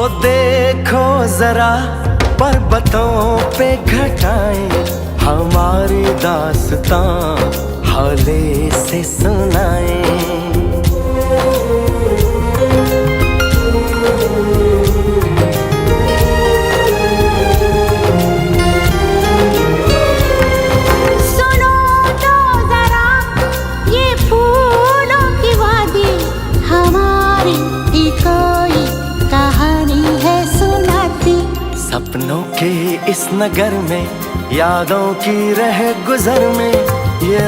तो देखो जरा पर्वतों पे घटाएं, हमारी दास्तां हौले से सुनाएं। सुनो तो जरा ये फूलों की वादी, हमारी कोई कहानी है सुनाती। सपनों के इस नगर में, यादों की रह गुजर में, ये